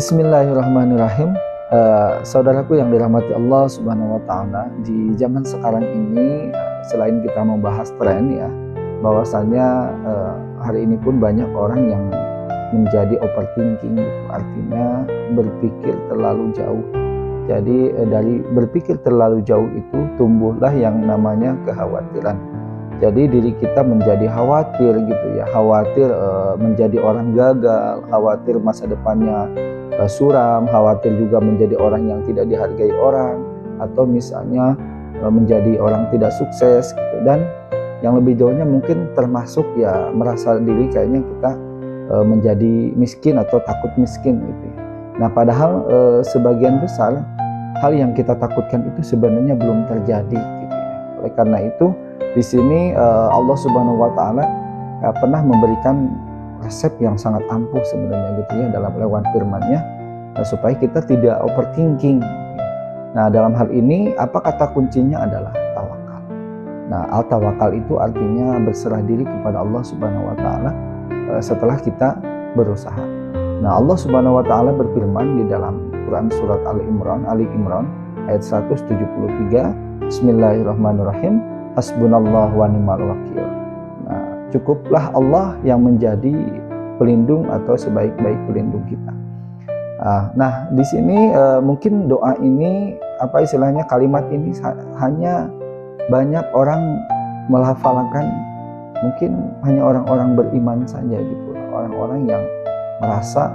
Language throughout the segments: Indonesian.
Bismillahirrahmanirrahim. Saudaraku yang dirahmati Allah Subhanahu wa Ta'ala, di zaman sekarang ini selain kita membahas tren ya, bahwasanya hari ini pun banyak orang yang menjadi overthinking, artinya berpikir terlalu jauh. Jadi dari berpikir terlalu jauh itu tumbuhlah yang namanya kekhawatiran. Jadi diri kita menjadi khawatir gitu ya, khawatir menjadi orang gagal, khawatir masa depannya suram, khawatir juga menjadi orang yang tidak dihargai orang, atau misalnya menjadi orang tidak sukses gitu. Dan yang lebih jauhnya mungkin termasuk ya merasa diri kayaknya kita menjadi miskin atau takut miskin gitu ya. Nah padahal sebagian besar hal yang kita takutkan itu sebenarnya belum terjadi gitu ya. Oleh karena itu di sini Allah Subhanahu wa Ta'ala pernah memberikan resep yang sangat ampuh sebenarnya gitu ya dalam lewat firman-Nya, supaya kita tidak overthinking. Nah dalam hal ini apa kata kuncinya adalah tawakal. Nah al-tawakal itu artinya berserah diri kepada Allah Subhanahu wa Ta'ala setelah kita berusaha. Nah Allah Subhanahu wa Ta'ala berfirman di dalam Quran surat Ali Imran ayat 173, Bismillahirrahmanirrahim, hasbunallah wa ni'mal wakil. Cukuplah Allah yang menjadi pelindung atau sebaik-baik pelindung kita. Nah, di sini mungkin doa ini, apa istilahnya, kalimat ini hanya banyak orang melafalkan, mungkin hanya orang-orang beriman saja gitu, orang-orang yang merasa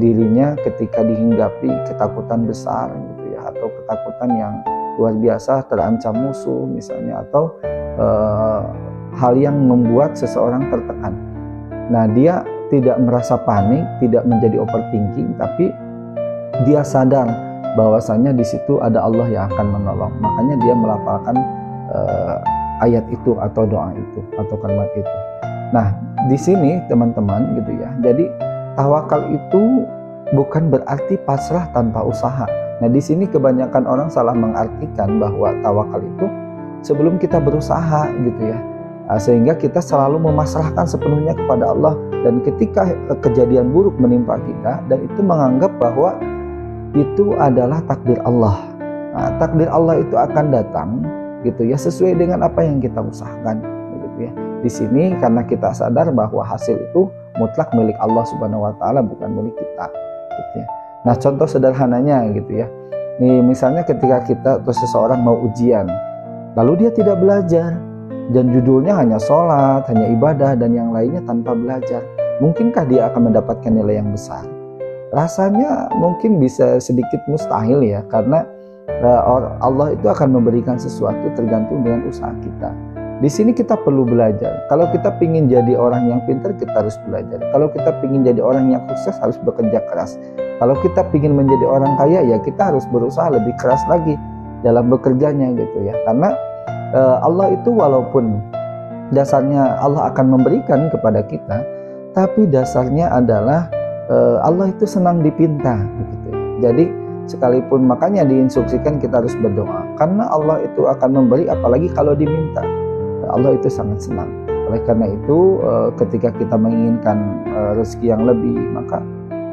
dirinya ketika dihinggapi ketakutan besar gitu ya, atau ketakutan yang luar biasa, terancam musuh misalnya, atau hal yang membuat seseorang tertekan. Nah dia tidak merasa panik, tidak menjadi overthinking, tapi dia sadar bahwasanya di situ ada Allah yang akan menolong. Makanya dia melafalkan ayat itu atau doa itu atau kalimat itu. Nah di sini teman-teman gitu ya. Jadi tawakal itu bukan berarti pasrah tanpa usaha. Nah di sini kebanyakan orang salah mengartikan bahwa tawakal itu sebelum kita berusaha gitu ya. Sehingga kita selalu memasrahkan sepenuhnya kepada Allah, dan ketika kejadian buruk menimpa kita dan itu menganggap bahwa itu adalah takdir Allah. Nah, takdir Allah itu akan datang gitu ya sesuai dengan apa yang kita usahakan gitu ya. Di sini karena kita sadar bahwa hasil itu mutlak milik Allah Subhanahu wa Ta'ala, bukan milik kita gitu ya. Nah contoh sederhananya gitu ya, nih misalnya ketika kita atau seseorang mau ujian lalu dia tidak belajar dan judulnya hanya sholat, hanya ibadah dan yang lainnya tanpa belajar, mungkinkah dia akan mendapatkan nilai yang besar? Rasanya mungkin bisa sedikit mustahil ya, karena Allah itu akan memberikan sesuatu tergantung dengan usaha kita. Di sini kita perlu belajar. Kalau kita ingin jadi orang yang pintar, kita harus belajar. Kalau kita ingin jadi orang yang sukses, harus bekerja keras. Kalau kita ingin menjadi orang kaya, ya kita harus berusaha lebih keras lagi dalam bekerjanya gitu ya. Karena Allah itu walaupun dasarnya Allah akan memberikan kepada kita, tapi dasarnya adalah Allah itu senang dipinta begitu. Jadi sekalipun makanya diinstruksikan kita harus berdoa, karena Allah itu akan memberi apalagi kalau diminta. Allah itu sangat senang. Oleh karena itu ketika kita menginginkan rezeki yang lebih, maka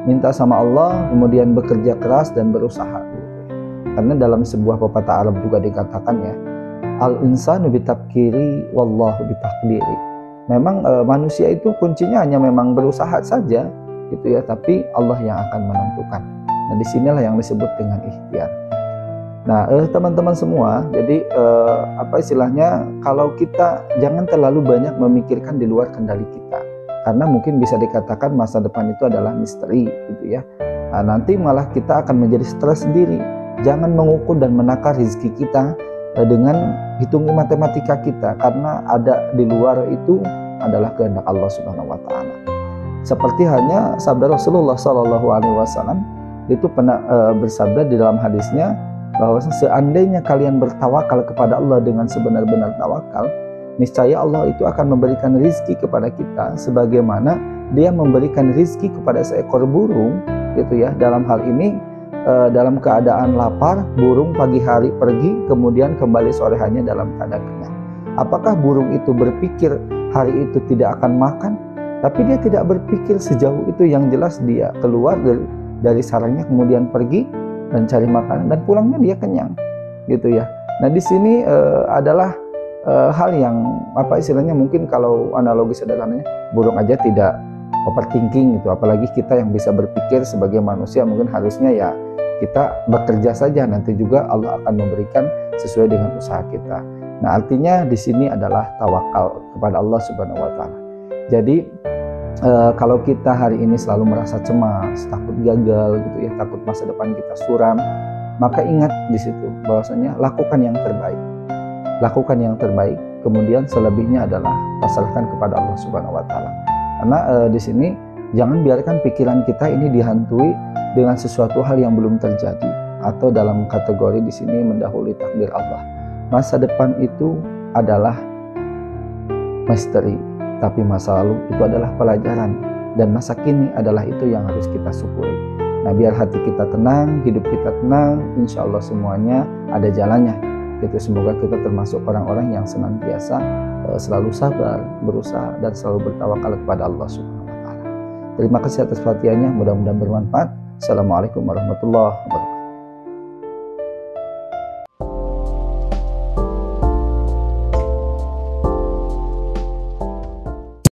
minta sama Allah, kemudian bekerja keras dan berusaha gitu. Karena dalam sebuah pepatah Arab juga dikatakan ya, al-insanu bitabkiri wallahu bitakdiri. Memang manusia itu kuncinya hanya memang berusaha saja gitu ya, tapi Allah yang akan menentukan. Nah disinilah yang disebut dengan ikhtiar. Nah teman-teman semua, jadi apa istilahnya, kalau kita jangan terlalu banyak memikirkan di luar kendali kita, karena mungkin bisa dikatakan masa depan itu adalah misteri gitu ya. Nah, nanti malah kita akan menjadi stres sendiri. Jangan mengukur dan menakar rezeki kita dengan hitung matematika kita, karena ada di luar itu adalah kehendak Allah Subhanahu wa Ta'ala. Seperti hanya sabda Rasulullah SAW itu pernah bersabda di dalam hadisnya bahwa seandainya kalian bertawakal kepada Allah dengan sebenar-benar tawakal, niscaya Allah itu akan memberikan rizki kepada kita sebagaimana Dia memberikan rizki kepada seekor burung gitu ya. Dalam hal ini dalam keadaan lapar, burung pagi hari pergi, kemudian kembali sore hanya dalam keadaan kenyang. Apakah burung itu berpikir hari itu tidak akan makan? Tapi dia tidak berpikir sejauh itu. Yang jelas dia keluar dari sarangnya kemudian pergi dan cari makanan dan pulangnya dia kenyang, gitu ya. Nah di sini adalah hal yang apa istilahnya, mungkin kalau analogi sederhananya, burung aja tidak overthinking gitu, apalagi kita yang bisa berpikir sebagai manusia. Mungkin harusnya ya kita bekerja saja, nanti juga Allah akan memberikan sesuai dengan usaha kita. Nah artinya di sini adalah tawakal kepada Allah Subhanahu wa Ta'ala. Jadi kalau kita hari ini selalu merasa cemas, takut gagal gitu ya, takut masa depan kita suram, maka ingat di situ bahwasanya lakukan yang terbaik. Lakukan yang terbaik, kemudian selebihnya adalah pasrahkan kepada Allah Subhanahu wa Ta'ala. Karena di sini jangan biarkan pikiran kita ini dihantui dengan sesuatu hal yang belum terjadi, atau dalam kategori di sini mendahului takdir Allah. Masa depan itu adalah misteri, tapi masa lalu itu adalah pelajaran, dan masa kini adalah itu yang harus kita syukuri. Nah, biar hati kita tenang, hidup kita tenang, insya Allah semuanya ada jalannya. Gitu, semoga kita termasuk orang-orang yang senantiasa selalu sabar, berusaha, dan selalu bertawakal kepada Allah Subhanahu wa Ta'ala. Terima kasih atas perhatiannya, mudah-mudahan bermanfaat. Assalamualaikum warahmatullahi wabarakatuh.